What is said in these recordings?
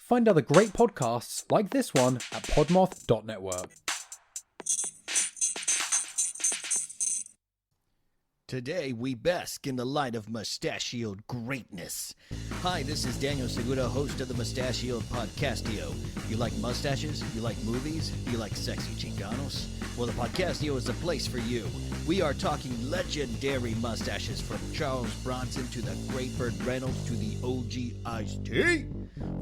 Find other great podcasts like this one at podmoth.network. Today, we bask in the light of mustachioed greatness. Hi, this is Daniel Segura, host of the Mustachioed Podcastio. You like mustaches? You like movies? You like sexy chinganos? Well, the Podcastio is the place for you. We are talking legendary mustaches from Charles Bronson to the Great Burt Reynolds to the OG Ice-T.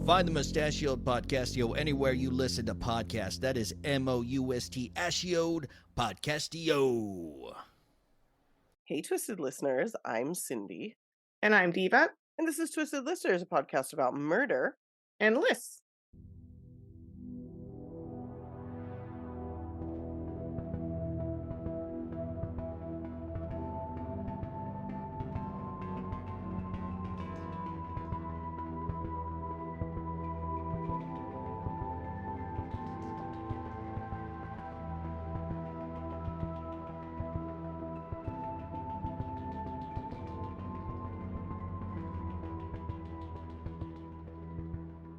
Find the Mustachioed Podcastio anywhere you listen to podcasts. That is M-O-U-S-T-Ashioed Podcastio. Hey, Twisted Listeners, I'm Cindy. And I'm Diva. And this is Twisted Listeners, a podcast about murder and lists.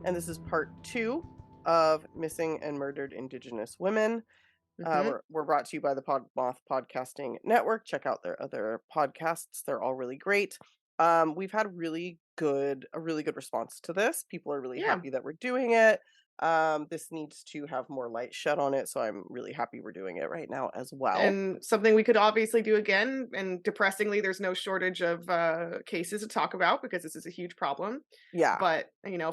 And this is part 2 of Missing and Murdered Indigenous Women. We're brought to you by the Podmoth Podcasting Network. Check out their other podcasts. They're all really great. We've had a really good response to this. People are really happy that we're doing it. This needs to have more light shed on it, so I'm really happy we're doing it right now as well. And something we could obviously do again, and depressingly, there's no shortage of cases to talk about because this is a huge problem. Yeah. But,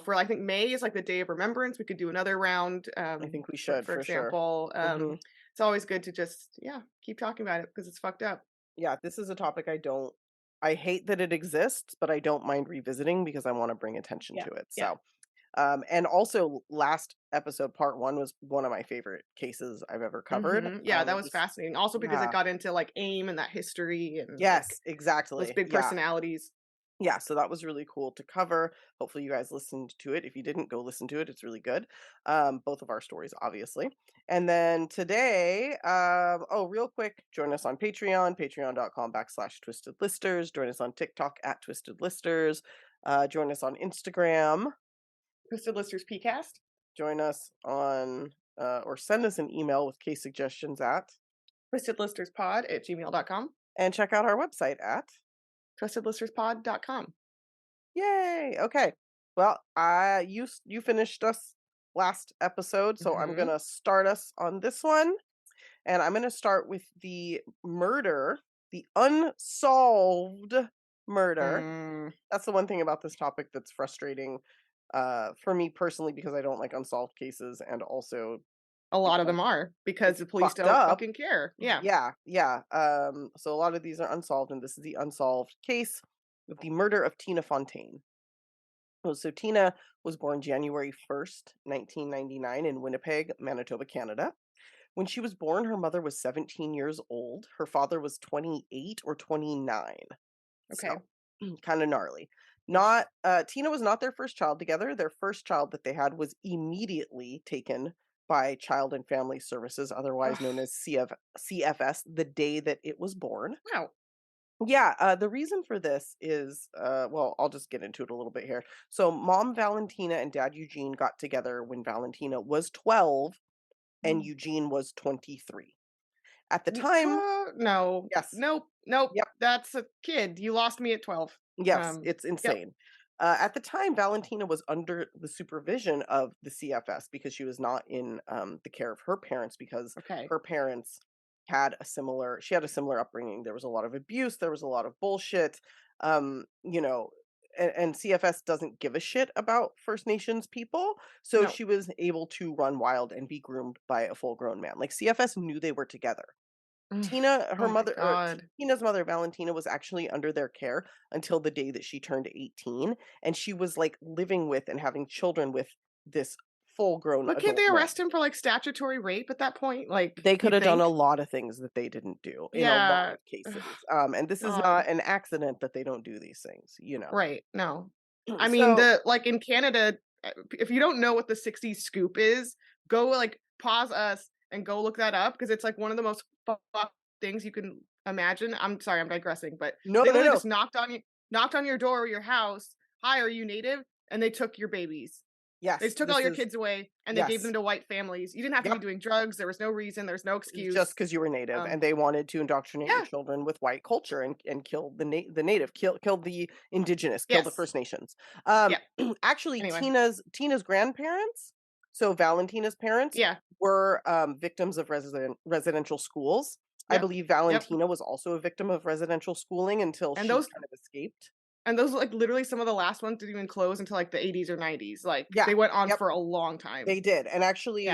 for, I think May is like the Day of Remembrance. We could do another round. I think we should, for example. Sure. It's always good to just, keep talking about it because it's fucked up. Yeah, this is a topic I hate that it exists, but I don't mind revisiting because I want to bring attention to it. So. And also last episode, part 1 was one of my favorite cases I've ever covered. Yeah, that was fascinating. Also because it got into like AIM and that history and exactly. Those big personalities. Yeah, so that was really cool to cover. Hopefully you guys listened to it. If you didn't, go listen to it. It's really good. Both of our stories, obviously. And then today, real quick, join us on Patreon, patreon.com/twistedlisters. Join us on TikTok @twistedlisters. Join us on Instagram. Twisted Listers PCast. Join us on, or send us an email with case suggestions at twistedlisterspod@gmail.com. And check out our website at twistedlisterspod.com. Yay! Okay. Well, you finished us last episode, so I'm gonna start us on this one, and I'm gonna start with the murder, the unsolved murder. That's the one thing about this topic that's frustrating. For me personally, because I don't like unsolved cases, and also a lot of them are because the police don't fucking care. Yeah. So a lot of these are unsolved, and this is the unsolved case of the murder of Tina Fontaine. So Tina was born January 1st, 1999 in Winnipeg, Manitoba, Canada. When she was born, her mother was 17 years old. Her father was 28 or 29. Okay. So, kind of gnarly. Tina was not their first child together. Their first child that they had was immediately taken by Child and Family Services, otherwise known as CFS, the day that it was born. Wow. Yeah, the reason for this is, I'll just get into it a little bit here. So Mom Valentina and Dad Eugene got together when Valentina was 12 and Eugene was 23. At the time... no. Yes. Nope. Yep. That's a kid. You lost me at 12. Yes, it's insane. Yep. At the time, Valentina was under the supervision of the CFS because she was not in the care of her parents because her parents had a similar upbringing. There was a lot of abuse. There was a lot of bullshit. And CFS doesn't give a shit about First Nations people. So she was able to run wild and be groomed by a full-grown man. Like, CFS knew they were together. Tina's mother, Valentina, was actually under their care until the day that she turned 18, and she was like living with and having children with this full-grown adult. But can't they arrest him for like statutory rape at that point? Like, they could have done a lot of things that they didn't do in a lot of cases. And this is not an accident that they don't do these things, Right? No, I mean in Canada, if you don't know what the 60s scoop is, go like pause us and go look that up because it's like one of the most fucked things you can imagine. I'm sorry, I'm digressing, but they just knocked on your door or your house. Hi, are you Native? And they took your babies. Yes. They just took all your kids away and they gave them to white families. You didn't have to be doing drugs. There was no reason. There's no excuse. Just because you were Native, and they wanted to indoctrinate your children with white culture and kill the Native, kill the Indigenous, kill the First Nations. Actually, anyway. Tina's grandparents, so Valentina's parents, were victims of residential schools. I believe Valentina was also a victim of residential schooling until she kind of escaped. And those like literally some of the last ones didn't even close until like the 80s or 90s. Like they went on for a long time. They did. And actually,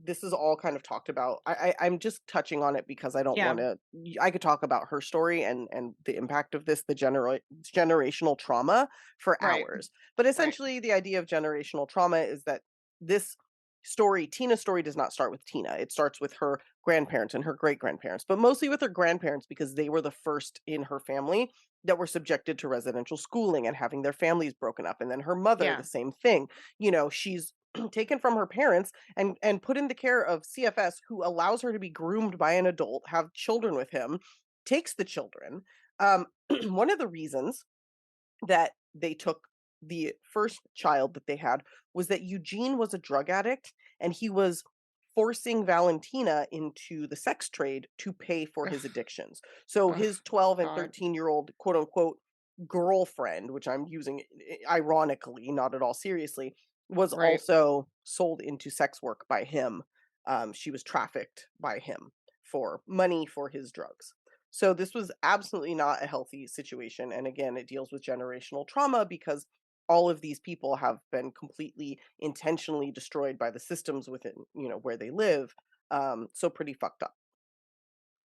this is all kind of talked about. I'm just touching on it because I don't want to, I could talk about her story and the impact of this, the generational trauma for hours. But essentially the idea of generational trauma is that this story, Tina's story, does not start with Tina. It starts with her grandparents and her great-grandparents, but mostly with her grandparents because they were the first in her family that were subjected to residential schooling and having their families broken up. And then her mother, the same thing. You know, she's taken from her parents and put in the care of CFS, who allows her to be groomed by an adult, have children with him, takes the children. One of the reasons that they took the first child that they had was that Eugene was a drug addict and he was forcing Valentina into the sex trade to pay for his addictions. So his 12 and 13-year-old quote unquote girlfriend, which I'm using ironically, not at all seriously, was also sold into sex work by him. She was trafficked by him for money for his drugs. So this was absolutely not a healthy situation. And again, it deals with generational trauma because all of these people have been completely intentionally destroyed by the systems within, you know, where they live. So pretty fucked up.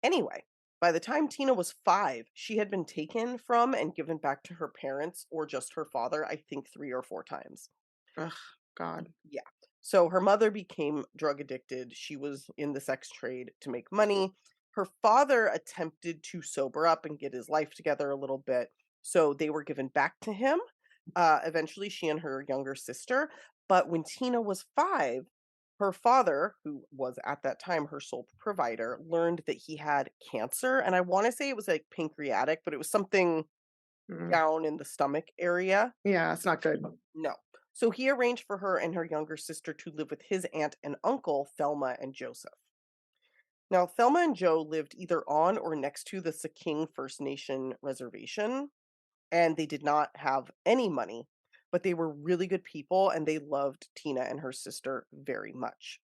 Anyway, by the time Tina was 5, she had been taken from and given back to her parents or just her father, I think 3 or 4 times. Ugh, God. Yeah. So her mother became drug addicted. She was in the sex trade to make money. Her father attempted to sober up and get his life together a little bit. So they were given back to him. Eventually, she and her younger sister. But when Tina was 5, her father, who was at that time her sole provider, learned that he had cancer. And I want to say it was like pancreatic, but it was something down in the stomach area. Yeah, it's not good. No. So he arranged for her and her younger sister to live with his aunt and uncle, Thelma and Joseph. Now, Thelma and Joe lived either on or next to the Saking First Nation reservation, and they did not have any money, but they were really good people and they loved Tina and her sister very much.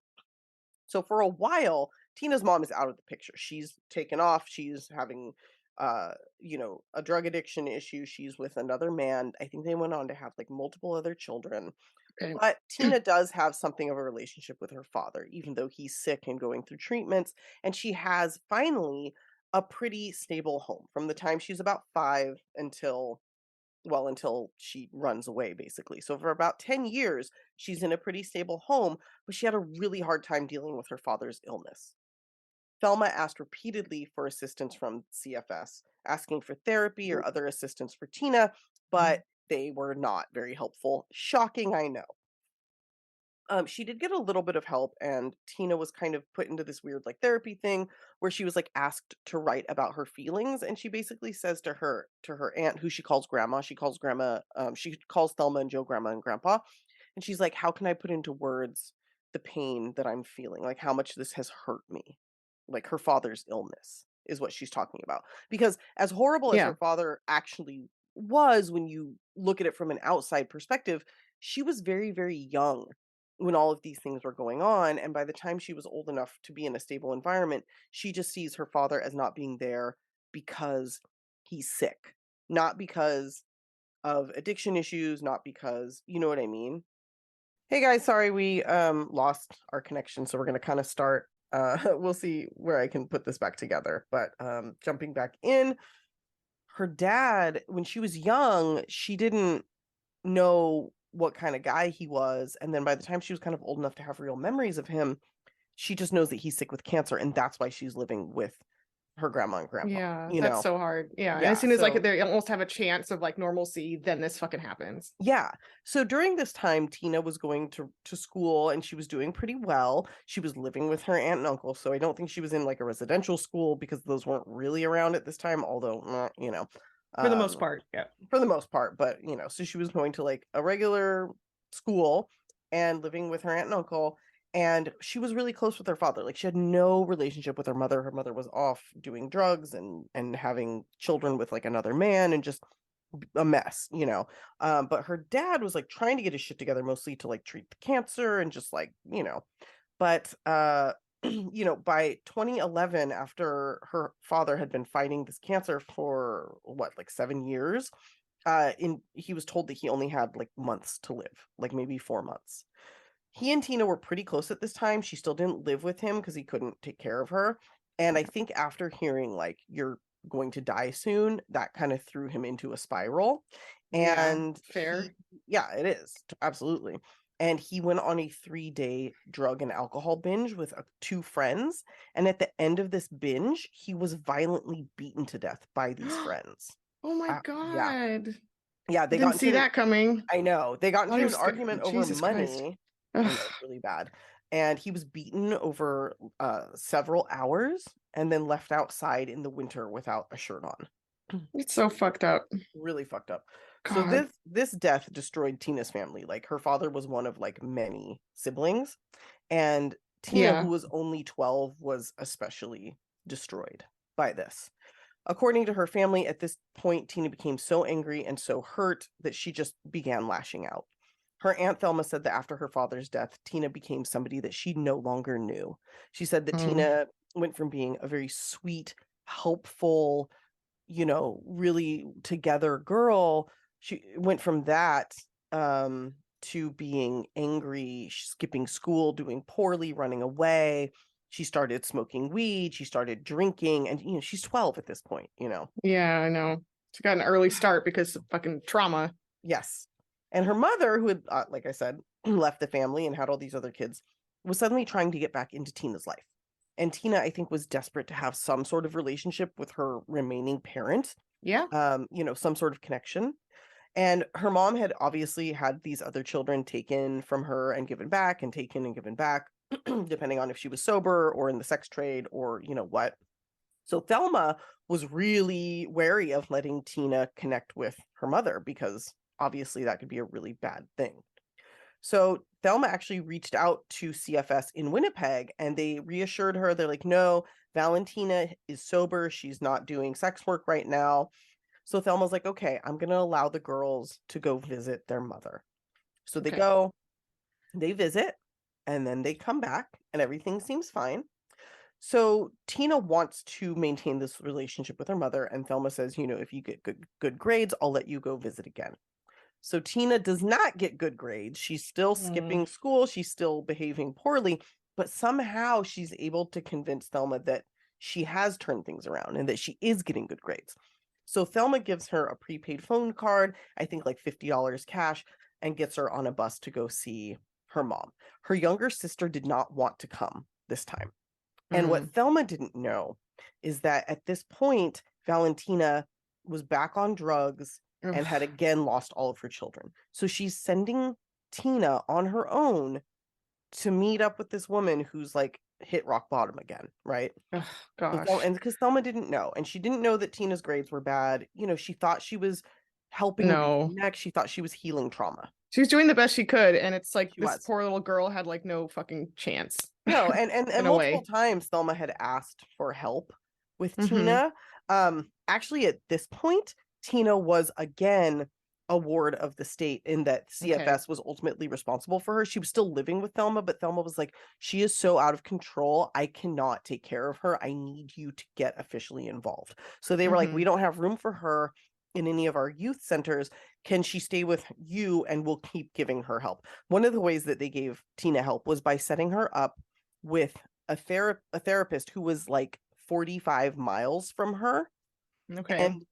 So for a while, Tina's mom is out of the picture. She's taken off. She's having, you know, a drug addiction issue. She's with another man. I think they went on to have like multiple other children. Okay. But Tina does have something of a relationship with her father, even though he's sick and going through treatments. And she has finally a pretty stable home from the time she's about 5 until she runs away, basically. So for about 10 years, she's in a pretty stable home, but she had a really hard time dealing with her father's illness. Thelma asked repeatedly for assistance from CFS, asking for therapy or other assistance for Tina, but they were not very helpful. Shocking, I know. She did get a little bit of help, and Tina was kind of put into this weird like therapy thing where she was like asked to write about her feelings, and she basically says to her aunt, who she calls grandma, she calls Thelma and Joe grandma and grandpa, and she's like, how can I put into words the pain that I'm feeling, like how much this has hurt me, like her father's illness is what she's talking about, because as horrible as her father actually was, when you look at it from an outside perspective, she was very, very young when all of these things were going on. And by the time she was old enough to be in a stable environment, she just sees her father as not being there because he's sick, not because of addiction issues, not because, you know what I mean? Hey guys, sorry, we lost our connection. So we're going to kind of start, we'll see where I can put this back together. But jumping back in, her dad, when she was young, she didn't know what kind of guy he was, and then by the time she was kind of old enough to have real memories of him, she just knows that he's sick with cancer, and that's why she's living with her grandma and grandpa. Yeah, you that's know? so hard. Yeah, and as soon as like they almost have a chance of like normalcy, then this fucking happens. Yeah. So during this time, Tina was going to school and she was doing pretty well. She was living with her aunt and uncle, so I don't think she was in like a residential school because those weren't really around at this time, although you know, for the most part, for the most part. But you know, so she was going to like a regular school, and living with her aunt and uncle. And she was really close with her father. Like, she had no relationship with her mother. Her mother was off doing drugs and having children with like another man, and just a mess, you know. But her dad was like trying to get his shit together, mostly to like treat the cancer and just like, you know. But you know, by 2011, after her father had been fighting this cancer for what, like 7 years, he was told that he only had like months to live, like maybe 4 months. He and Tina were pretty close at this time. She still didn't live with him because he couldn't take care of her. And I think after hearing like, you're going to die soon, that kind of threw him into a spiral. And fair. Yeah, it is. Absolutely. And he went on a 3-day drug and alcohol binge with 2 friends. And at the end of this binge, he was violently beaten to death by these friends. Oh my God. Yeah, they didn't see that coming. I know. They got into an argument over Jesus money. I know, really bad. And he was beaten over several hours and then left outside in the winter without a shirt on. It's so fucked up. Really fucked up. God. So this death destroyed Tina's family. Like, her father was one of like many siblings, and Tina, who was only 12, was especially destroyed by this. According to her family, at this point, Tina became so angry and so hurt that she just began lashing out. Her Aunt Thelma said that after her father's death, Tina became somebody that she no longer knew. She said that Tina went from being a very sweet, helpful, you know, really together girl. She went from that to being angry, skipping school, doing poorly, running away. She started smoking weed. She started drinking, and you know, she's 12 at this point, you know. Yeah, I know. She got an early start because of fucking trauma. Yes. And her mother, who had, like I said, left the family and had all these other kids, was suddenly trying to get back into Tina's life. And Tina, I think, was desperate to have some sort of relationship with her remaining parent. Yeah. You know, some sort of connection. And her mom had obviously had these other children taken from her and given back, and taken and given back, depending on if she was sober or in the sex trade or, you know, what. So Thelma was really wary of letting Tina connect with her mother, because obviously that could be a really bad thing. So Thelma actually reached out to CFS in Winnipeg, and they reassured her. They're like, no, Valentina is sober. She's not doing sex work right now. So Thelma's like, okay, I'm going to allow the girls to go visit their mother. So they go, they visit, and then they come back, and everything seems fine. So Tina wants to maintain this relationship with her mother, and Thelma says, you know, if you get good grades, I'll let you go visit again. So Tina does not get good grades. She's still skipping school. She's still behaving poorly, but somehow she's able to convince Thelma that she has turned things around and that she is getting good grades. So Thelma gives her a prepaid phone card, I think like $50 cash, and gets her on a bus to go see her mom. Her younger sister did not want to come this time. And what Thelma didn't know is that at this point, Valentina was back on drugs and had again lost all of her children. So she's sending Tina on her own to meet up with this woman who's like hit rock bottom again, right? Oh, gosh. And because Thelma didn't know, and she didn't know that Tina's grades were bad. You know, she thought she was helping reconnect. She thought she was healing trauma. She was doing the best she could, and it's like this poor little girl had like no fucking chance. No, and multiple times Thelma had asked for help with Tina. Actually, at this point, Tina was again a ward of the state, in that CFS was ultimately responsible for her. She was still living with Thelma, but Thelma was like, she is so out of control. I cannot take care of her. I need you to get officially involved. So they were like, we don't have room for her in any of our youth centers. Can she stay with you, and we'll keep giving her help? One of the ways that they gave Tina help was by setting her up with a therapist who was like 45 miles from her. And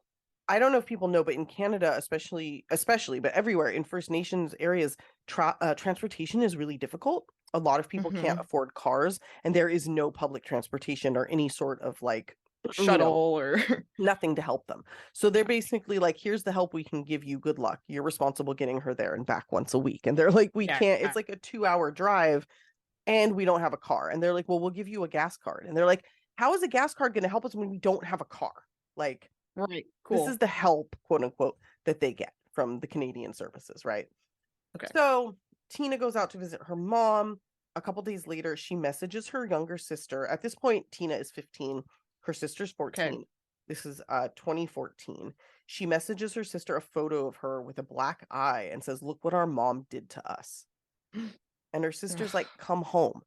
I don't know if people know, but in Canada, especially, but everywhere in First Nations areas, transportation is really difficult. A lot of people can't afford cars, and there is no public transportation or any sort of like shuttle or nothing to help them. So they're basically like, here's the help we can give you. Good luck. You're responsible getting her there and back once a week. And they're like, we can't, it's like a 2-hour drive and we don't have a car. And they're like, well, we'll give you a gas card. And they're like, how is a gas card going to help us when we don't have a car? Like, right. Cool. This is the help, quote unquote, that they get from the Canadian services. Right. Okay. So Tina goes out to visit her mom. A couple days later, she messages her younger sister. At this point, Tina is 15. Her sister's 14. Okay. This is 2014. She messages her sister a photo of her with a black eye and says, "Look what our mom did to us." And her sister's like, "Come home."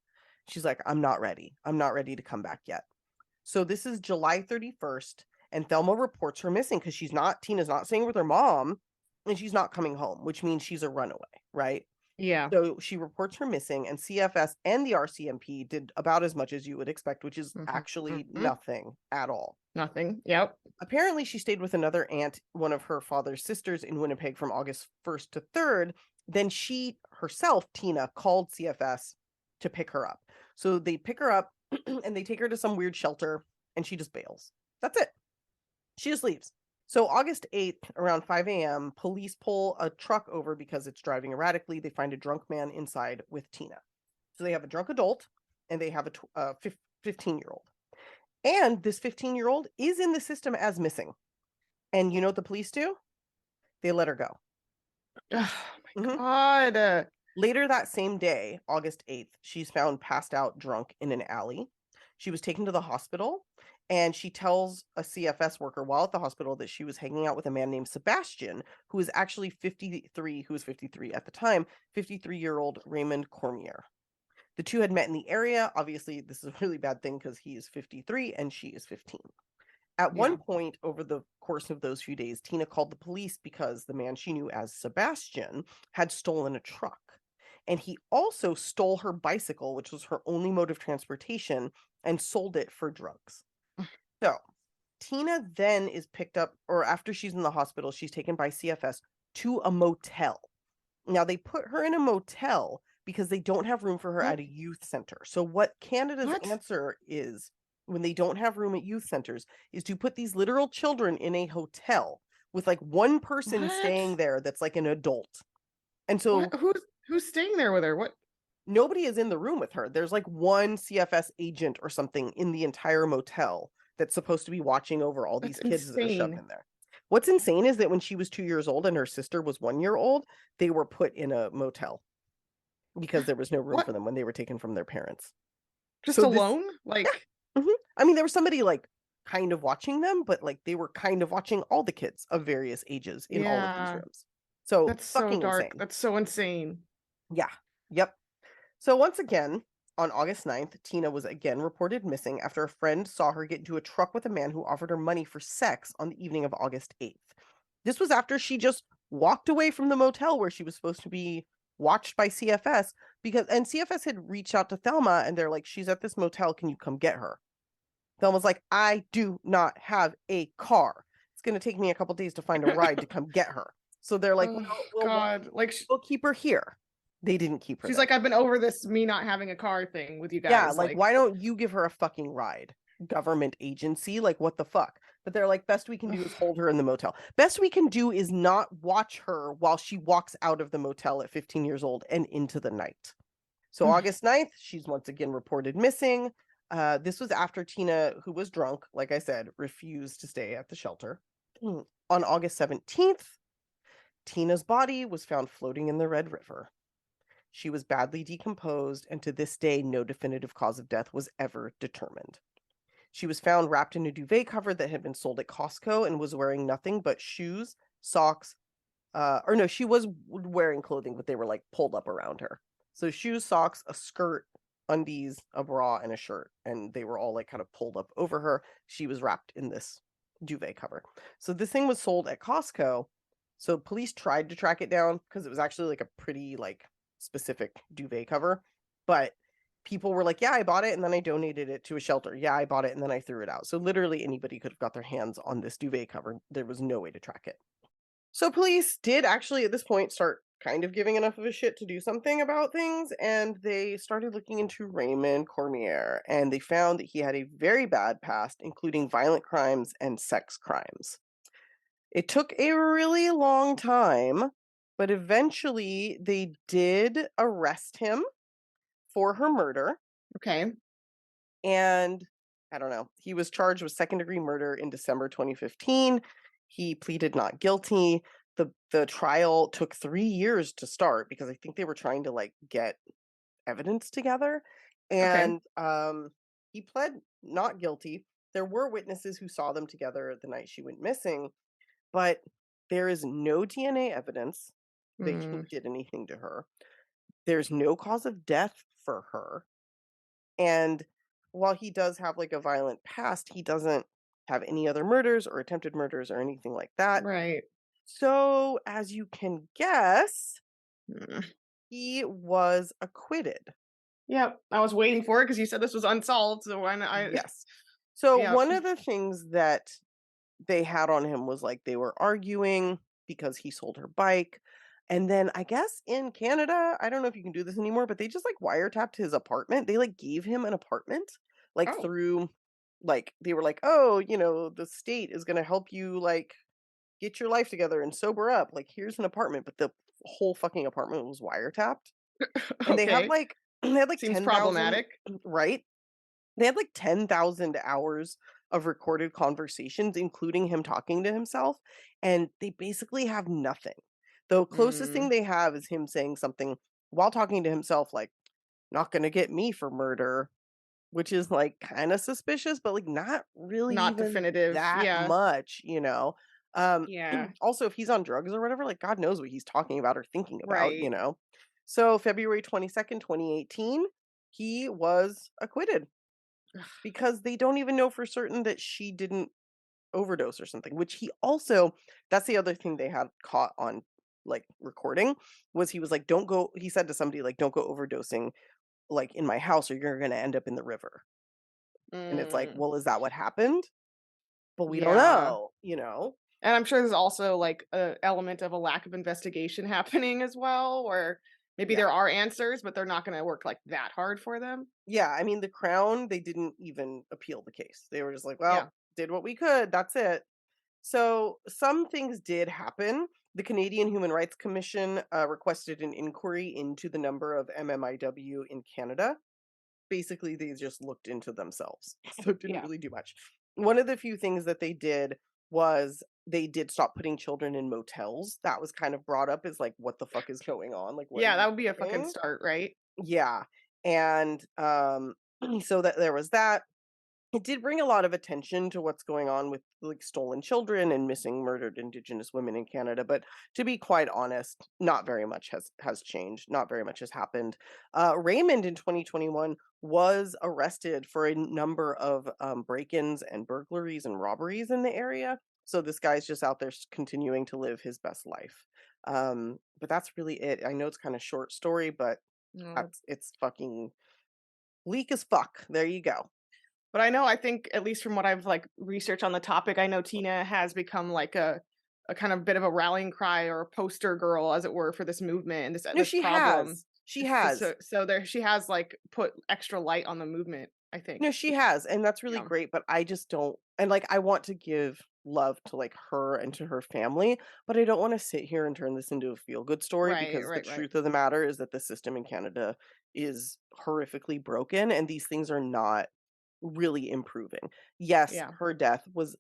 She's like, "I'm not ready. I'm not ready to come back yet." So this is July 31st, and Thelma reports her missing because Tina's not staying with her mom, and she's not coming home, which means she's a runaway, right? Yeah. So she reports her missing, and CFS and the RCMP did about as much as you would expect, which is actually nothing at all. Nothing. Yep. Apparently, she stayed with another aunt, one of her father's sisters, in Winnipeg from August 1st to 3rd. Then she herself, Tina, called CFS to pick her up. So they pick her up and they take her to some weird shelter, and she just bails. That's it. She just leaves. So August 8th, around 5 a.m., police pull a truck over because it's driving erratically. They find a drunk man inside with Tina. So they have a drunk adult, and they have a 15-year-old. And this 15-year-old is in the system as missing. And you know what the police do? They let her go. Oh my God. Later that same day, August 8th, she's found passed out drunk in an alley. She was taken to the hospital, and she tells a CFS worker while at the hospital that she was hanging out with a man named Sebastian, who is actually 53, who was 53 at the time, 53-year-old Raymond Cormier. The two had met in the area. Obviously, this is a really bad thing because he is 53 and she is 15. At one point over the course of those few days, Tina called the police because the man she knew as Sebastian had stolen a truck. And he also stole her bicycle, which was her only mode of transportation, and sold it for drugs. So Tina then is picked up, or after she's in the hospital, she's taken by CFS to a motel. Now, they put her in a motel because they don't have room for her at a youth center. So what Canada's answer is, when they don't have room at youth centers, is to put these literal children in a hotel with like one person staying there that's like an adult. And so who's staying there with her? What? Nobody is in the room with her. There's like one CFS agent or something in the entire motel that's supposed to be watching over all these kids that are shoved in there. What's insane is that when she was 2 years old and her sister was 1 year old, they were put in a motel because there was no room for them when they were taken from their parents. Just alone? I mean, there was somebody like kind of watching them, but like they were kind of watching all the kids of various ages in all of these rooms. So that's fucking so dark. insane. That's so insane. Yeah. Yep. So once again, on August 9th, Tina was again reported missing after a friend saw her get into a truck with a man who offered her money for sex on the evening of August 8th. This was after she just walked away from the motel where she was supposed to be watched by CFS and CFS had reached out to Thelma and they're like, "She's at this motel. Can you come get her?" Thelma's like, "I do not have a car. It's going to take me a couple days to find a ride to come get her." So they're like, we'll keep her here. They didn't keep her. She's like, "I've been over this me not having a car thing with you guys." Yeah, like why don't you give her a fucking ride? Government agency, like what the fuck? But they're like, best we can do is hold her in the motel. Best we can do is not watch her while she walks out of the motel at 15 years old and into the night. So August 9th, she's once again reported missing. This was after Tina, who was drunk, like I said, refused to stay at the shelter. On August 17th, Tina's body was found floating in the Red River. She was badly decomposed, and to this day, no definitive cause of death was ever determined. She was found wrapped in a duvet cover that had been sold at Costco and was wearing nothing but shoes, socks, she was wearing clothing, but they were like pulled up around her. So shoes, socks, a skirt, undies, a bra, and a shirt, and they were all like kind of pulled up over her. She was wrapped in this duvet cover. So this thing was sold at Costco. So police tried to track it down because it was actually like a pretty like specific duvet cover, but people were like, "Yeah, I bought it and then I donated it to a shelter. Yeah, I bought it and then I threw it out." So literally anybody could have got their hands on this duvet cover. There was no way to track it. So police did actually at this point start kind of giving enough of a shit to do something about things, and they started looking into Raymond Cormier, and they found that he had a very bad past, including violent crimes and sex crimes. It took a really long time, but eventually they did arrest him for her murder. Okay. And I don't know. He was charged with second-degree murder in December 2015. He pleaded not guilty. the trial took 3 years to start because I think they were trying to like get evidence together, Okay. and he pled not guilty. There were witnesses who saw them together the night she went missing, but there is no DNA evidence that he Mm, did anything to her. There's no cause of death for her. And while he does have like a violent past, he doesn't have any other murders or attempted murders or anything like that. right. So, as you can guess, Mm. he was acquitted. Yep. I was waiting for it because you said this was unsolved. So when Yes. So, yeah. one of the things that they had on him was like they were arguing because he sold her bike. And then I guess in Canada, I don't know if you can do this anymore, but they just like wiretapped his apartment. They like gave him an apartment like Oh, through like they were like, "Oh, the state is going to help you like get your life together and sober up. Like here's an apartment." But the whole fucking apartment was wiretapped. And they had okay. like they had like Seems 10,000, problematic. right? They had like 10,000 hours of recorded conversations, including him talking to himself, and they basically have nothing. The closest thing Mm, they have is him saying something while talking to himself, like, not gonna get me for murder, which is like kind of suspicious, but like not really not even definitive. that Yeah. much. Yeah. Also, if he's on drugs or whatever, like God knows what he's talking about or thinking about. Right. So February 22nd, 2018, he was acquitted because they don't even know for certain that she didn't overdose or something, which he also that's the other thing they had caught on like recording was he was like, don't go, he said to somebody like, don't go overdosing like in my house or you're gonna end up in the river. And it's like, Mm, well, is that what happened? But we don't yeah. know. And I'm sure there's also like a element of a lack of investigation happening as well, where maybe Yeah. there are answers, but they're not going to work like that hard for them. Yeah. I mean, the Crown, they didn't even appeal the case. They were just like, Yeah. well, did what we could. That's it. So some things did happen. The Canadian Human Rights Commission requested an inquiry into the number of MMIW in Canada. Basically, they just looked into themselves. So it didn't Yeah. really do much. One of the few things that they did was they did stop putting children in motels. That was kind of brought up as like, what the fuck is going on? Like, what are Yeah, that you would be a fucking doing? start, right? Yeah. And so that there was that. It did bring a lot of attention to what's going on with like stolen children and missing murdered Indigenous women in Canada, but to be quite honest, not very much has changed. Not very much has happened. Raymond in 2021 was arrested for a number of break-ins and burglaries and robberies in the area. So this guy's just out there continuing to live his best life. But that's really it. I know it's kind of short story, but No. it's fucking bleak as fuck. There you go. But I think at least from what I've like researched on the topic, I know Tina has become like a kind of bit of a rallying cry or a poster girl, as it were, for this movement and No, this she problem. has. She has. So there she has like put extra light on the movement, I think. No, she has, and that's really Yeah. great, but I just don't, and, like, I want to give love to, like, her and to her family, but I don't wanna sit here and turn this into a feel-good story Right, because the right, right. truth of the matter is that the system in Canada is horrifically broken, and these things are not really improving. Yes, Yeah. her death was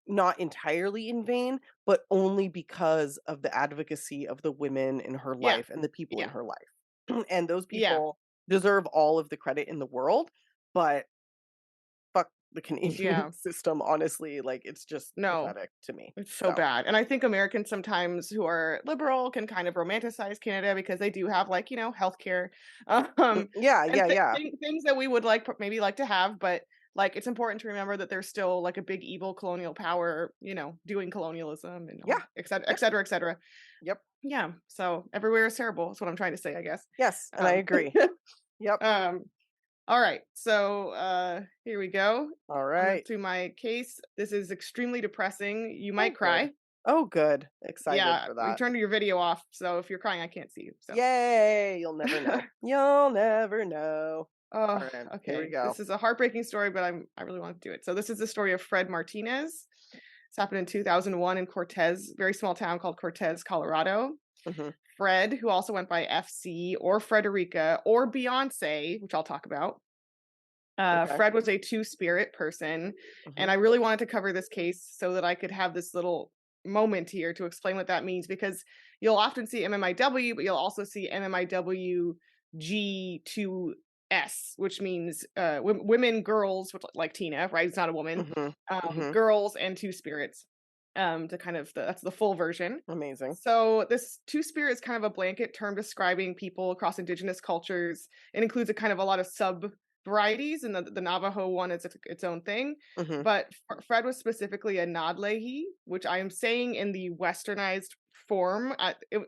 not entirely in vain, but only because of the advocacy of the women in her Yeah. life and the people in Yeah. her life. And those Yeah. people deserve all of the credit in the world, but fuck the Canadian Yeah. system, honestly, like, it's just No. pathetic to me. It's so So, bad. And I think Americans sometimes who are liberal can kind of romanticize Canada because they do have like, healthcare. yeah, And yeah, yeah. things that we would like maybe like to have, but like it's important to remember that there's still like a big evil colonial power, doing colonialism and all, Yeah, et cetera, et yep, cetera, et cetera. yep, Yeah. So everywhere is terrible. Is what I'm trying to say, I guess. yes, and I Um, agree. Yep. um, all right. So here we go. On Alright. to my case. This is extremely depressing. You Oh, might good. cry. Oh, good. Excited Yeah, for you that. turned your video off, so if you're crying, I can't see you. So, Yay! You'll never know. You'll never know. oh, Alright, here we okay. go. This is a heartbreaking story, but I really want to do it. So this is the story of Fred Martinez. It's happened in 2001 in Cortez, very small town called Cortez, Colorado. Mhm. Fred, who also went by FC or Frederica or Beyonce, which I'll talk about. Okay. Fred was a two-spirit person, and Mhm. I really wanted to cover this case so that I could have this little moment here to explain what that means, because you'll often see MMIW, but you'll also see MMIW G2S, which means women, girls, which, like Tina, right? It's not a woman. Girls and two spirits. To kind of that's the full version. Amazing. So this two spirit is kind of a blanket term describing people across indigenous cultures. It includes a kind of a lot of sub varieties, and the Navajo one is its own thing. But Fred was specifically a Nadlehi, which I am saying in the westernized form.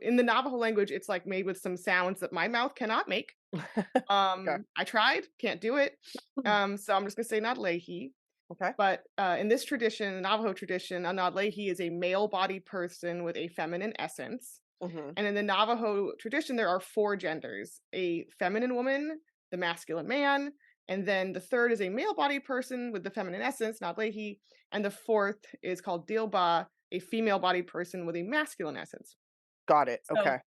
In the Navajo language, it's like made with some sounds that my mouth cannot make. Okay. I tried, can't do it. So I'm just gonna say Nadlehi. Okay. But in this tradition, the Navajo tradition, a Nadlehi is a male-bodied person with a feminine essence. And in the Navajo tradition, there are 4 genders: a feminine woman, the masculine man, and then the third is a male-bodied person with the feminine essence, Nadlehi, and the fourth is called Dilba, a female-bodied person with a masculine essence. Got it. So, Okay.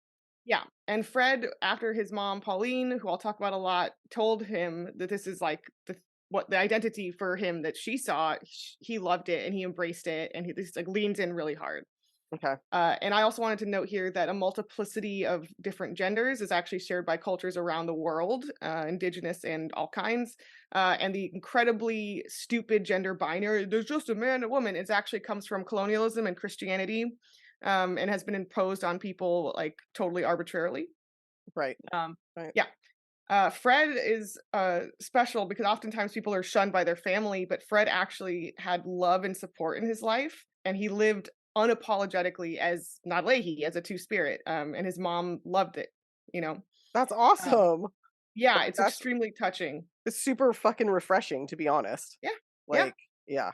yeah. And Fred, after his mom, Pauline, who I'll talk about a lot, told him that this is like the identity for him that she saw, he loved it and he embraced it, and he just like leans in really hard. Okay. And I also wanted to note here that a multiplicity of different genders is actually shared by cultures around the world, indigenous and all kinds. And the incredibly stupid gender binary, there's just a man and a woman, it actually comes from colonialism and Christianity, and has been imposed on people like totally arbitrarily. Right. Right. Yeah. Fred is special because oftentimes people are shunned by their family, but Fred actually had love and support in his life, and he lived unapologetically as Nadlehi, as a two-spirit, and his mom loved it, you know. That's awesome. Yeah, it's That's extremely touching. It's super fucking refreshing, to be honest. Yeah. Like, yeah.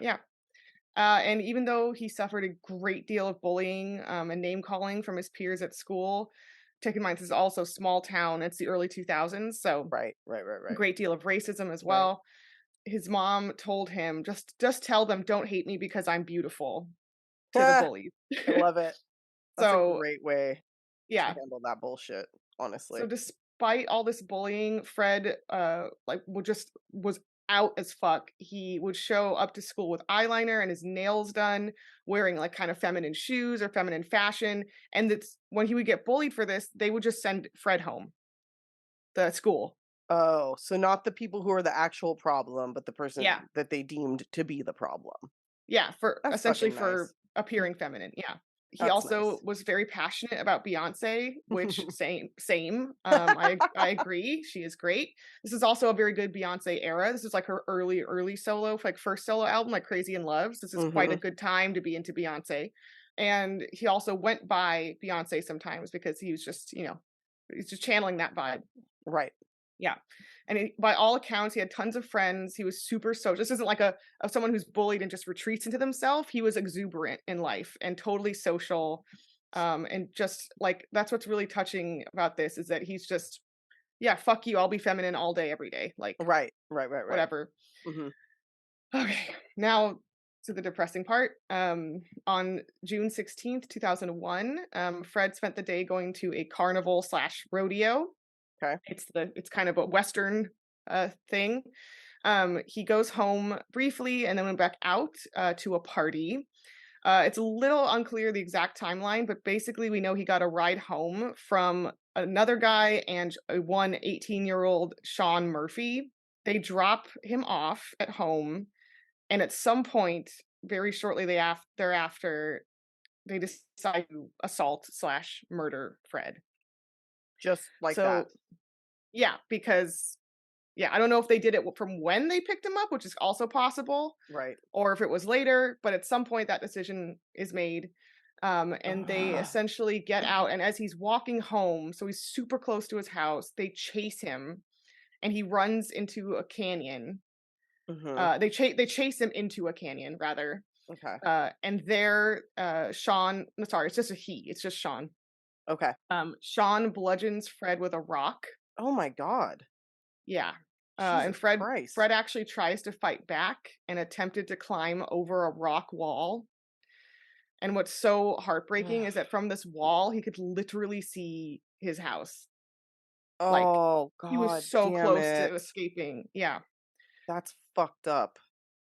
And even though he suffered a great deal of bullying and name calling from his peers at school, take in mind this is also small town, it's the early 2000s, so Right. great deal of racism as well. His mom told him, just tell them don't hate me because I'm beautiful, to the bullies. I love it. That's a So great way to yeah. handle that bullshit, honestly. So despite all this bullying, Fred was out as fuck. He would show up to school with eyeliner and his nails done, wearing like kind of feminine shoes or feminine fashion. And that's when he would get bullied for this, they would just send Fred home, the school. Oh, so not the people who are the actual problem, but the person Yeah. that they deemed to be the problem. Yeah, for That's essentially fucking for nice. appearing feminine. Yeah. He That's also nice. was very passionate about Beyonce, which same. I agree. She is great. This is also a very good Beyonce era. This is like her early solo, like first solo album, like Crazy in Love. This is quite a good time to be into Beyonce. And he also went by Beyonce sometimes because he was just, he's just channeling that vibe. Right. Yeah. And by all accounts, he had tons of friends. He was super social. This isn't like of someone who's bullied and just retreats into themselves. He was exuberant in life and totally social. And just like, that's what's really touching about this, is that he's just, yeah, fuck you. I'll be feminine all day, every day. Like, right. Whatever. Okay. Now to the depressing part. On June 16th, 2001, Fred spent the day going to a carnival / rodeo. Okay. It's kind of a Western thing. He goes home briefly and then went back out to a party. It's a little unclear the exact timeline, but basically we know he got a ride home from another guy and a 18-year-old Sean Murphy. They drop him off at home, and at some point, very shortly thereafter, they decide to assault / murder Fred. Just like that. Yeah, because I don't know if they did it from when they picked him up, which is also possible, right, or if it was later, but at some point that decision is made, and they essentially get out, and as he's walking home, so he's super close to his house, they chase him, and he runs into a canyon. They chase him into a canyon, rather. Okay. And there, Sean, sorry, it's just Sean. Okay. Sean bludgeons Fred with a rock. Oh my God. Yeah. Jesus and Fred Christ. Fred actually tries to fight back and attempted to climb over a rock wall. And what's so heartbreaking is that from this wall, he could literally see his house. Oh, God. He was so damn close it. to escaping. Yeah. That's fucked up.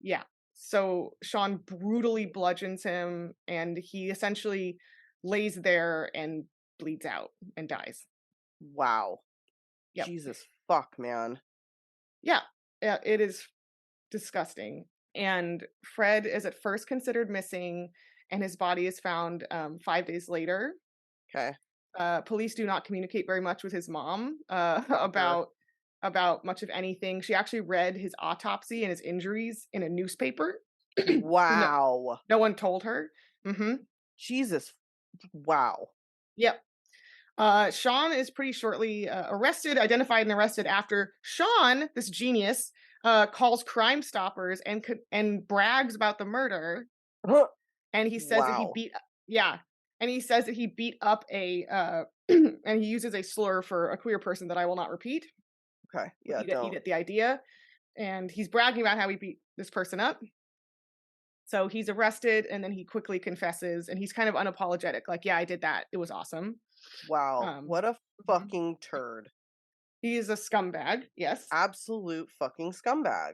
Yeah. So Sean brutally bludgeons him, and he essentially lays there and bleeds out and dies. Wow. Yep. Jesus fuck, man. Yeah. Yeah, it is disgusting. And Fred is at first considered missing, and his body is found 5 days later. Okay. Police do not communicate very much with his mom Sure. about much of anything. She actually read his autopsy and his injuries in a newspaper. No, Wow. no one told her. Mm-hmm. Jesus. Wow. Yep. Sean is pretty shortly identified and arrested after Sean, this genius, calls Crime Stoppers and brags about the murder. And he says that he Wow. and he says that he beat up and he uses a slur for a queer person that I will not repeat. Okay. Yeah, You don't. get the idea. And he's bragging about how he beat this person up. So he's arrested, and then he quickly confesses, and he's kind of unapologetic, like, yeah, I did that. It was awesome. Wow. What a fucking turd. He is a scumbag, yes. Absolute fucking scumbag.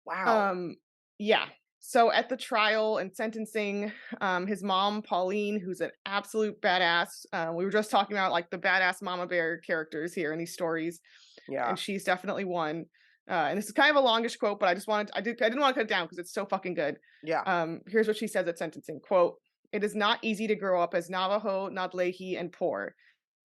Wow. Yeah. So at the trial and sentencing, his mom, Pauline, who's an absolute badass. We were just talking about like the badass mama bear characters here in these stories. Yeah. And she's definitely one. And this is kind of a longish quote, but I didn't want to cut it down because it's so fucking good. Yeah. Here's what she says at sentencing, quote, "It is not easy to grow up as Navajo, Nadlehi, and poor.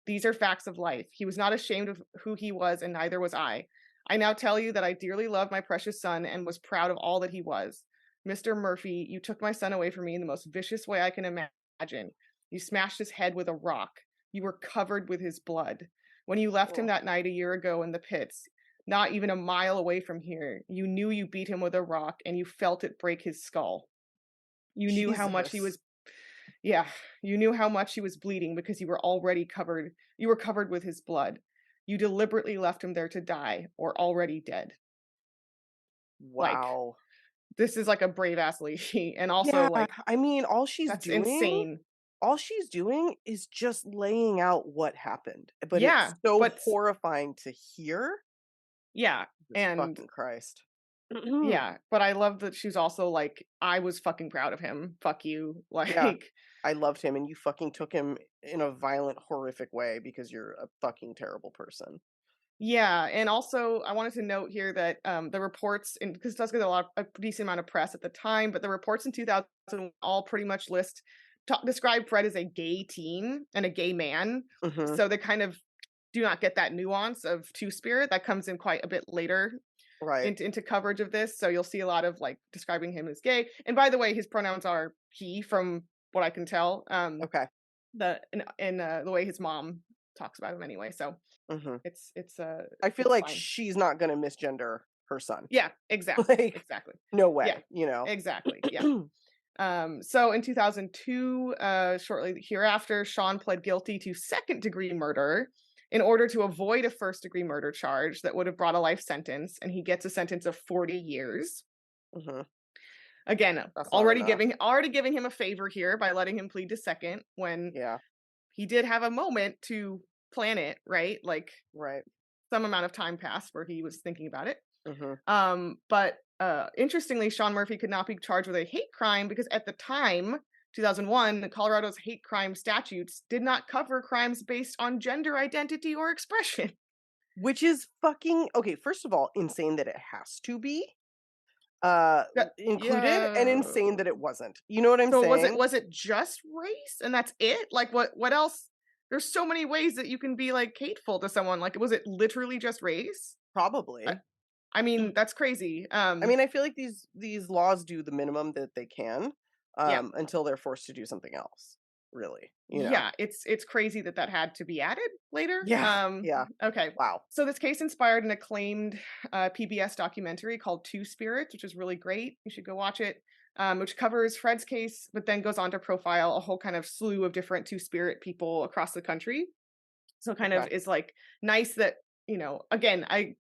These are facts of life. He was not ashamed of who he was, and neither was I. I now tell you that I dearly loved my precious son and was proud of all that he was. Mr. Murphy, you took my son away from me in the most vicious way I can imagine. You smashed his head with a rock. You were covered with his blood. When you left him that night a year ago in the pits, not even a mile away from here, you knew you beat him with a rock and you felt it break his skull. You knew how much he was you knew how much he was bleeding because you were covered with his blood. You deliberately left him there to die or already dead." Wow. Like, this is like a brave ass lady. And also like, I mean, all she's that's doing insane. all she's doing is just laying out what happened. But Yeah, it's so but horrifying to hear. yeah. Jesus And fucking Christ. yeah, but I love that she's also like, I was fucking proud of him. Fuck you. Yeah. Like, I loved him and you fucking took him in a violent, horrific way because you're a fucking terrible person. yeah, and also I wanted to note here that the reports, because it does get a decent amount of press at the time, but the reports in 2000 all pretty much describe Fred as a gay teen and a gay man. Mhm. So they kind of do not get that nuance of two-spirit that comes in quite a bit later Right. into coverage of this. So you'll see a lot of like describing him as gay. And by the way, his pronouns are he, from what I can tell. Okay. The way his mom talks about him anyway. So Mhm. it's I feel it's like fine. she's not going to misgender her son. Yeah, exactly. Like, Exactly. no way, Yeah, you know. exactly. Yeah. So in 2002, shortly hereafter, Sean pled guilty to second-degree murder in order to avoid a first-degree murder charge that would have brought a life sentence, and he gets a sentence of 40 years. Mhm. Again, That's not already enough. giving him a favor here by letting him plead to second when Yeah. he did have a moment to plan it, right? Like, Right. some amount of time passed where he was thinking about it. Mhm. But interestingly, Sean Murphy could not be charged with a hate crime because at the time, 2001, Colorado's hate crime statutes did not cover crimes based on gender identity or expression. Which is fucking okay, first of all, insane that it has to be included and Yeah. insane that it wasn't. You know what I'm So saying? was it just race and that's it? Like what else? There's so many ways that you can be like hateful to someone. Like, was it literally just race? Probably. I mean, that's crazy. I mean, I feel like these laws do the minimum that they can Yeah. until they're forced to do something else. Really, you know. Yeah, it's crazy that had to be added later. Yeah. Yeah. Okay. Wow. So this case inspired an acclaimed PBS documentary called Two Spirits, which is really great. You should go watch it. Which covers Fred's case, but then goes on to profile a whole kind of slew of different two-spirit people across the country. So kind of Okay. is like nice that, again, I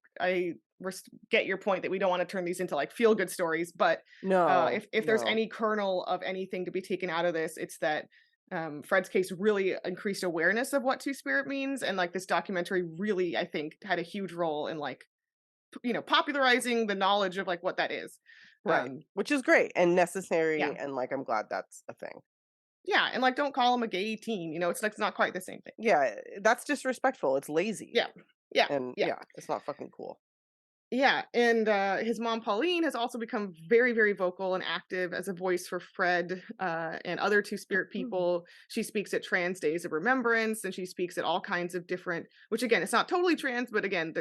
get your point that we don't want to turn these into like feel-good stories, but No. if there's no. any kernel of anything to be taken out of this, it's that Fred's case really increased awareness of what two-spirit means, and like this documentary really, I think, had a huge role in like popularizing the knowledge of like what that is. Right. Which is great and necessary, Yeah. and like I'm glad that's a thing. Yeah, and like don't call him a gay teen, it's like it's not quite the same thing. Yeah, that's disrespectful. It's lazy. Yeah. Yeah. And Yeah. yeah, it's not fucking cool. Yeah, and his mom Pauline has also become very, very vocal and active as a voice for Fred and other Two-Spirit people. She speaks at Trans Days of Remembrance, and she speaks at all kinds of different. Which again, it's not totally trans, but again,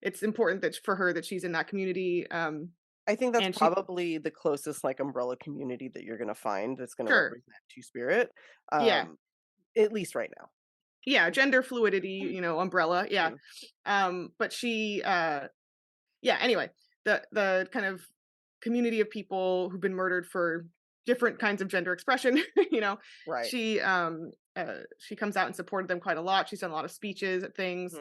it's important that for her that she's in that community. I think that's and probably the closest like umbrella community that you're gonna find that's gonna Sure. represent Two-Spirit. Yeah. At least right now. Yeah, gender fluidity, umbrella. Yeah. But she yeah, anyway, the kind of community of people who've been murdered for different kinds of gender expression, Right. she comes out and supported them quite a lot. She's done a lot of speeches at things.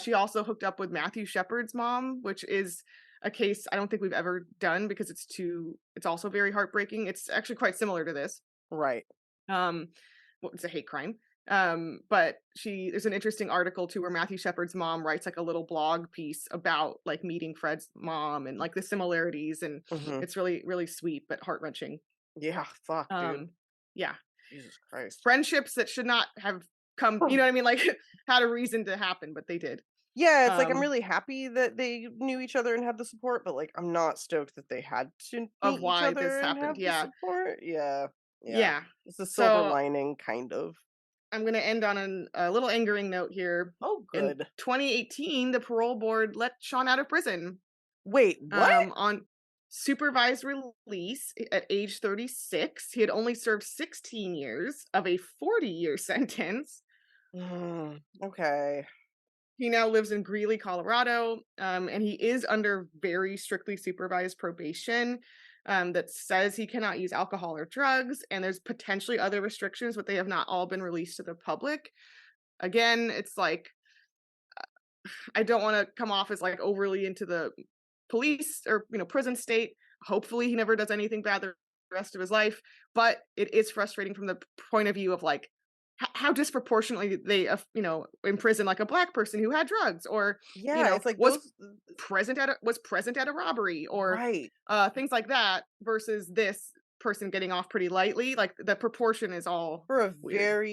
She also hooked up with Matthew Shepard's mom, which is a case I don't think we've ever done because it's also very heartbreaking. It's actually quite similar to this. Right. It's a hate crime. But there's an interesting article too where Matthew Shepard's mom writes like a little blog piece about like meeting Fred's mom and like the similarities, and it's really, really sweet but heart-wrenching. Yeah, fuck, dude. Yeah. Jesus Christ. Friendships that should not have come, you know what I mean? Like had a reason to happen, but they did. Yeah, it's like I'm really happy that they knew each other and had the support, but like I'm not stoked that they had to meet Of each why other this and happened. have the Yeah. support. Yeah. Yeah. It's a silver So lining, kind of. I'm going to end on a little angering note here. Oh, In good. 2018, the parole board let Sean out of prison. Wait, what? On supervised release at age 36. He had only served 16 years of a 40-year sentence. Okay. He now lives in Greeley, Colorado, and he is under very strictly supervised probation that says he cannot use alcohol or drugs, and there's potentially other restrictions, but they have not all been released to the public. Again, it's like, I don't want to come off as like overly into the police or prison state. Hopefully he never does anything bad the rest of his life, but it is frustrating from the point of view of like how disproportionately they imprison like a black person who had drugs or it's like was present at a robbery or right. Things like that versus this person getting off pretty lightly. Like the proportion is all for a weird.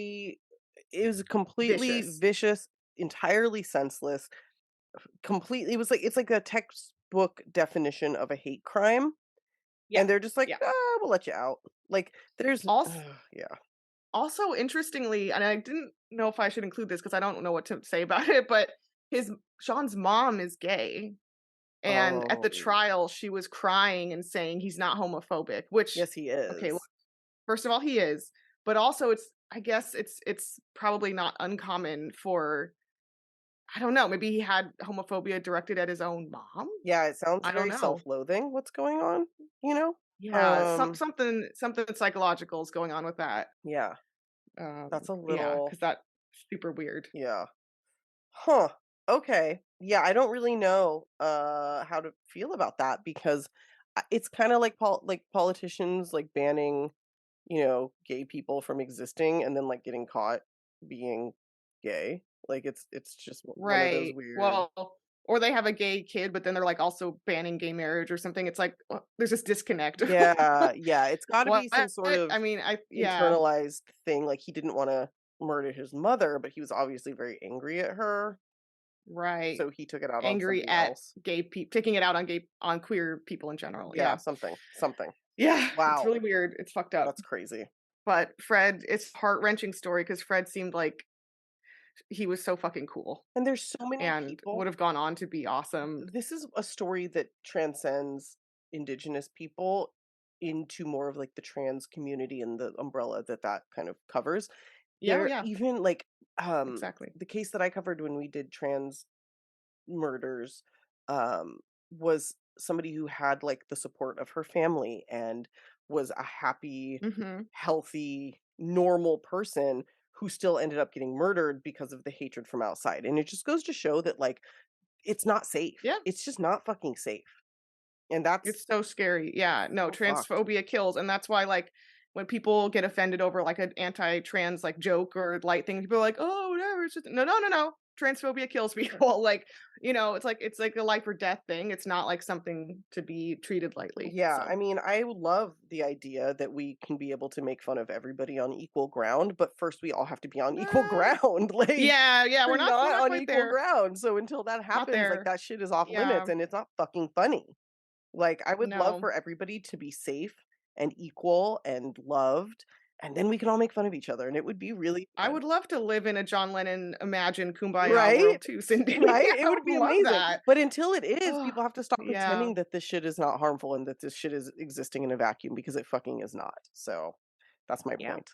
it was completely vicious, entirely senseless, completely. It was like it's like a textbook definition of a hate crime. And they're just like, we'll let you out. Like there's also yeah. Also, interestingly, and I didn't know if I should include this because I don't know what to say about it, but Sean's mom is gay. And at the trial, she was crying and saying he's not homophobic, which yes, he is. Okay, look, first of all, he is, but also I guess it's probably not uncommon for, I don't know, maybe he had homophobia directed at his own mom. Yeah, it sounds I don't very know. self-loathing. What's going on? Yeah, something psychological is going on with that. Yeah. That's a little because that's super weird. Yeah. Huh. Okay. Yeah, I don't really know how to feel about that because it's kind of like politicians like banning, gay people from existing and then like getting caught being gay. Like it's just one of those weird. Well, or they have a gay kid, but then they're like also banning gay marriage or something. It's like there's this disconnect. Yeah, it's got to be some sort of yeah, internalized thing. Like he didn't want to murder his mother, but he was obviously very angry at her. Right. So he took it out angry on at else. Gay people, taking it out on queer people in general. Yeah. Something. Yeah. Wow. It's really weird. It's fucked up. That's crazy. But Fred, it's a heart-wrenching story because Fred seemed like he was so fucking cool. And there's so many people would have gone on to be awesome. This is a story that transcends Indigenous people into more of like the trans community and the umbrella that kind of covers. Yeah. Even like exactly. The case that I covered when we did trans murders was somebody who had like the support of her family and was a happy, healthy, normal person who still ended up getting murdered because of the hatred from outside. And it just goes to show that like it's not safe. Yeah. It's just not fucking safe. And it's so scary. Yeah. No, transphobia fucked. Kills. And that's why like when people get offended over like an anti-trans like joke or light thing, people are like, oh, whatever. It's just no. transphobia kills people. Like, it's like a life or death thing. It's not like something to be treated lightly. Yeah, So. I mean, I love the idea that we can be able to make fun of everybody on equal ground, but first we all have to be on equal ground. Like, yeah, we're we're not on quite equal there. ground. So until that Not happens, like there. that shit is off Yeah. limits and it's not fucking funny. Like, I would love No. for everybody to be safe and equal and loved, and then we can all make fun of each other, and it would be really I fun. would love to live in a John Lennon Imagine Kumbaya Right? world too, Cindy. Right? I It would would be love amazing. that. But until it is, people have to stop Yeah. pretending that this shit is not harmful and that this shit is existing in a vacuum, because it fucking is not. So that's my Yeah. point.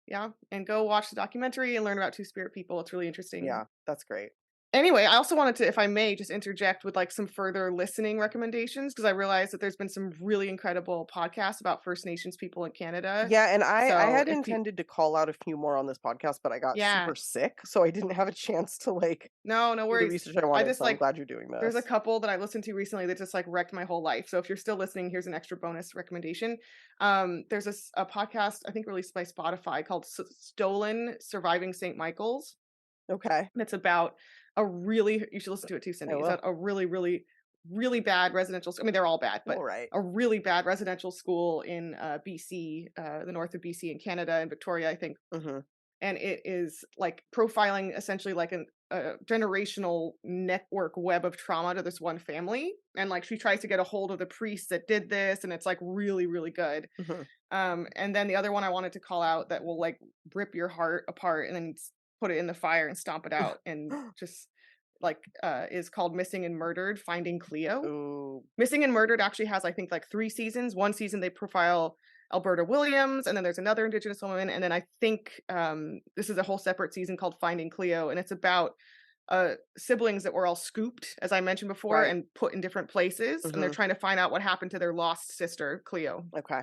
Yeah. And go watch the documentary and learn about Two-Spirit people. It's really interesting. Yeah, that's great. Anyway, I also wanted to, if I may, just interject with like some further listening recommendations, because I realized that there's been some really incredible podcasts about First Nations people in Canada. Yeah, and I So had if intended to call out a few more on this podcast, but I got Yeah. super sick, so I didn't have a chance to like No do the worries. research I wanted. just So I'm like glad you're doing there's a this. couple that I listened to recently that just like wrecked my whole life. So if you're still listening, here's an extra bonus recommendation. There's a podcast I think released by Spotify called Stolen Surviving St. Michael's. Okay. And it's about you should listen to it too, Cindy. It's about a really, really, really bad residential school. I mean, they're all bad, but All right. a really bad residential school in BC, the north of BC in Canada, in Victoria, I think. Mm-hmm. And it is like profiling essentially like a generational network web of trauma to this one family. And like she tries to get a hold of the priest that did this, and it's like really, really good. Mm-hmm. And then the other one I wanted to call out that will like rip your heart apart and then put it in the fire and stomp it out and just like is called Missing and Murdered, Finding Cleo. Ooh. Missing and Murdered actually has, I think, like 3 seasons. One season they profile Alberta Williams, and then there's another Indigenous woman, and then I think this is a whole separate season called Finding Cleo, and it's about siblings that were all scooped, as I mentioned before, Right. and put in different places, and they're trying to find out what happened to their lost sister, Cleo. Okay.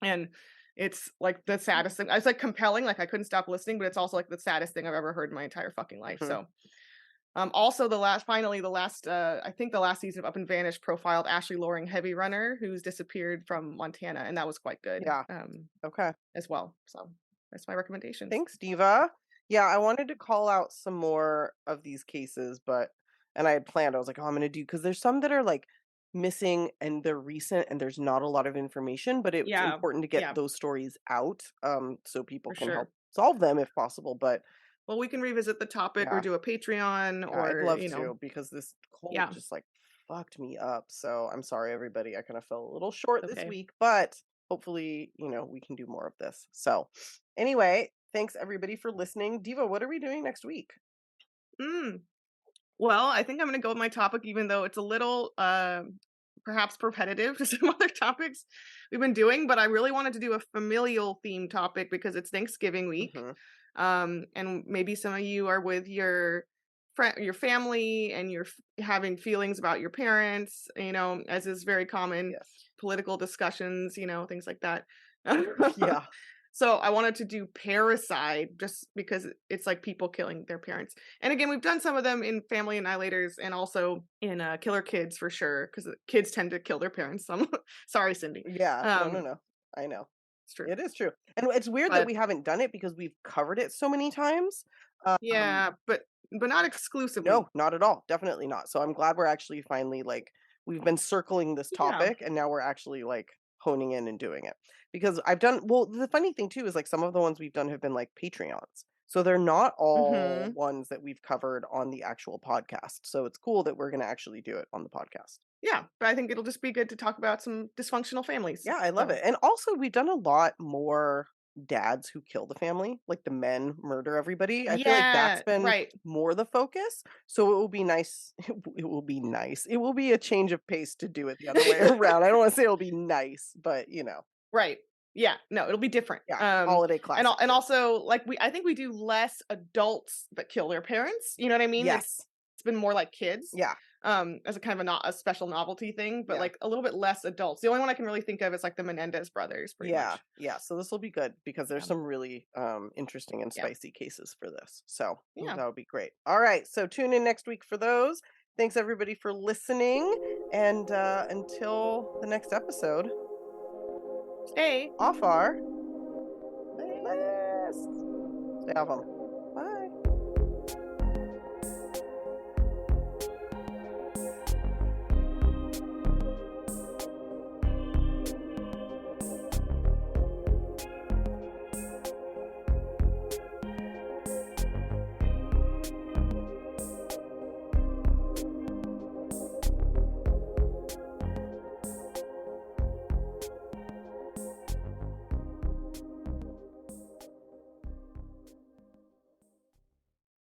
And it's like the saddest thing. It's like compelling, like I couldn't stop listening, but it's also like the saddest thing I've ever heard in my entire fucking life. So also I think the last season of Up and Vanished profiled Ashley Loring Heavy Runner, who's disappeared from Montana, and that was quite good. Yeah. Okay. As well. So that's my recommendation. Thanks, Diva. Yeah, I wanted to call out some more of these cases, and I had planned, I was like, oh, I'm going to do, because there's some that are like missing and they're recent and there's not a lot of information, but it's important to get those stories out so people can help solve them if possible. But well, we can revisit the topic or do a Patreon or I'd love to, because this cold just like fucked me up. So I'm sorry, everybody. I kind of fell a little short this week, but hopefully, we can do more of this. So anyway, thanks everybody for listening. Diva, what are we doing next week? Well, I think I'm going to go with my topic, even though it's a little perhaps repetitive to some other topics we've been doing, but I really wanted to do a familial theme topic because it's Thanksgiving week. And maybe some of you are with your family and you're having feelings about your parents, as is very common. Political discussions, things like that. Yeah. So I wanted to do parricide just because it's like people killing their parents. And again, we've done some of them in Family Annihilators and also in Killer Kids for sure, because kids tend to kill their parents. Sorry, Cindy. Yeah, no. I know. It's true. It is true. And it's weird that we haven't done it because we've covered it so many times. Yeah, but not exclusively. No, not at all. Definitely not. So I'm glad we're actually finally we've been circling this topic and now we're actually honing in and doing it. Because the funny thing too is some of the ones we've done have been Patreons. So they're not all ones that we've covered on the actual podcast. So it's cool that we're going to actually do it on the podcast. Yeah, but I think it'll just be good to talk about some dysfunctional families. Yeah, I love it. And also we've done a lot more dads who kill the family, like the men murder everybody. I feel like that's been more the focus. So it will be nice. It will be nice. It will be a change of pace to do it the other way around. I don't want to say it'll be nice, but Right. Yeah. No, it'll be different. Yeah. Holiday classic. And also I think we do less adults that kill their parents. You know what I mean? Yes. It's been more like kids. Yeah. As a kind of a special novelty thing, but a little bit less adults. The only one I can really think of is the Menendez brothers. Pretty much. Yeah. So this will be good because there's some really interesting and spicy cases for this. So that would be great. All right. So tune in next week for those. Thanks everybody for listening. And until the next episode, stay off our list. Stay off them.